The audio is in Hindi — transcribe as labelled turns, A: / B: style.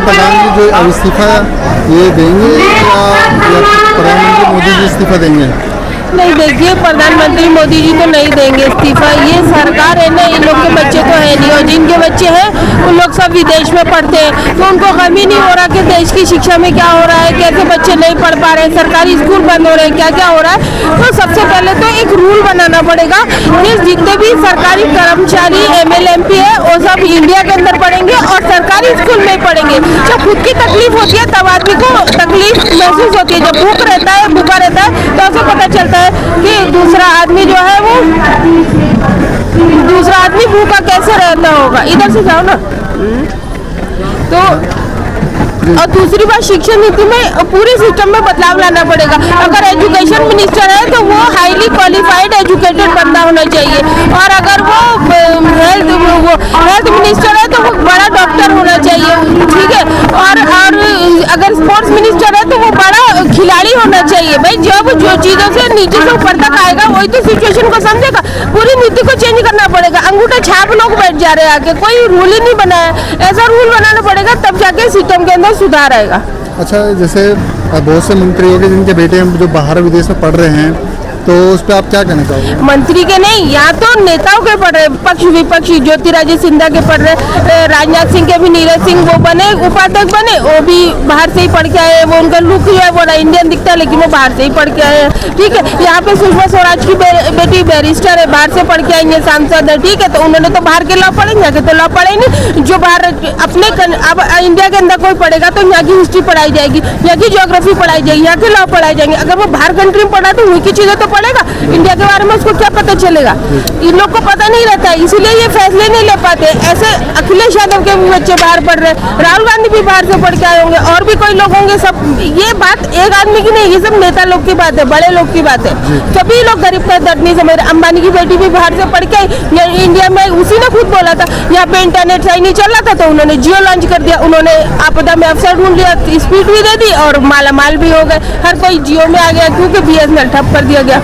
A: प्रधान जी जो इस्तीफा ये देंगे या प्रधानमंत्री मोदी जी इस्तीफा देंगे?
B: नहीं, देखिए प्रधानमंत्री मोदी जी तो नहीं देंगे इस्तीफा। ये सरकार है ना, इन लोग के बच्चे तो है नहीं, और जिनके बच्चे हैं उन लोग सब विदेश में पढ़ते हैं, तो उनको गम ही नहीं हो रहा कि देश की शिक्षा में क्या हो रहा है, कैसे बच्चे नहीं पढ़ पा रहे हैं, सरकारी स्कूल बंद हो रहे हैं, क्या क्या हो रहा है। तो सबसे पहले तो एक रूल बनाना पड़ेगा कि जितने भी सरकारी कर्मचारी ML MP है वो सब इंडिया के अंदर पढ़ेंगे और सरकारी स्कूल में पढ़ेंगे। जब खुद की तकलीफ होती है तब आदमी को तकलीफ महसूस होती है, जब भूख रहता है, भूखा रहता है, तो उसे पता चलता है कि दूसरा आदमी जो है वो दूसरा आदमी भूखा कैसे रहता होगा। इधर से जाओ ना। तो और दूसरी बात, शिक्षा नीति में पूरे सिस्टम में बदलाव लाना पड़ेगा। अगर एजुकेशन मिनिस्टर है तो वो हाईली क्वालिफाइड एजुकेटेड बंदा होना चाहिए, और अगर वो हेल्थ मिनिस्टर है तो वो बड़ा डॉक्टर होना चाहिए, ठीक है। और अगर स्पोर्ट्स मिनिस्टर है तो वो बड़ा खिलाड़ी होना चाहिए। भाई जब जो चीज़ों से नीचे से ऊपर तक आएगा वही तो सिचुएशन को समझेगा। पूरी नीति को चेंज करना पड़ेगा। अंगूठा छाप लोग बैठ जा रहे हैं आके, कोई रूल ही नहीं बनाया। ऐसा रूल बनाना पड़ेगा तब जाके सिस्टम के अंदर सुधार आएगा।
A: अच्छा, जैसे बहुत से मंत्री हो गए जिनके बेटे जो बाहर विदेश में पढ़ रहे हैं, तो उस पर आप क्या कहना चाहोगे?
B: मंत्री के नहीं, यहाँ तो नेताओं के पढ़ रहे, पक्ष विपक्ष, ज्योतिरादित्य सिंधिया के पढ़ रहे, राजनाथ सिंह के भी, नीरज सिंह वो बने उपाध्यक्ष बने, वो भी बाहर से ही पढ़ के आए। वो उनका लुक जो है वो इंडियन दिखता है लेकिन वो बाहर से ही पढ़ के आए हैं, ठीक है। यहाँ पे सुषमा स्वराज की बेटी बैरिस्टर है, बाहर से पढ़ के आई है, सांसद है, ठीक है। तो उन्होंने तो बाहर के लॉ पढ़े, यहाँ के तो लॉ पढ़े नहीं। जो बाहर अपने अब इंडिया के अंदर कोई पढ़ेगा तो यहाँ की हिस्ट्री पढ़ाई जाएगी, यहाँ की ज्योग्राफी पढ़ाई जाएगी, यहाँ के लॉ पढ़ाए जाएंगे। अगर वो बाहर कंट्री में पढ़ा तो उनकी चीजें तो पढ़ेगा, इंडिया के बारे में उसको क्या पता चलेगा? इन लोग को पता नहीं रहता है, इसीलिए ये फैसले नहीं ले पाते। ऐसे अखिलेश यादव के भी बच्चे बाहर पढ़ रहे, राहुल गांधी भी बाहर से पढ़ के आए होंगे, और भी कोई लोग होंगे। सब ये बात एक आदमी की नहीं, ये सब नेता लोग की बात है, बड़े लोग की बात है। सभी लोग गरीब का दर्द नहीं समझ रहे। अंबानी की बेटी भी बाहर से पढ़ के आई इंडिया में, उसी ने खुद बोला था यहाँ पे इंटरनेट सही नहीं चल रहा था तो उन्होंने जियो लॉन्च कर दिया। उन्होंने आपदा में अवसर ढूंढ लिया, स्पीड भी दे दी और माला माल भी हो गए। हर कोई जियो में आ गया क्योंकि BSNL ठप कर दिया गया।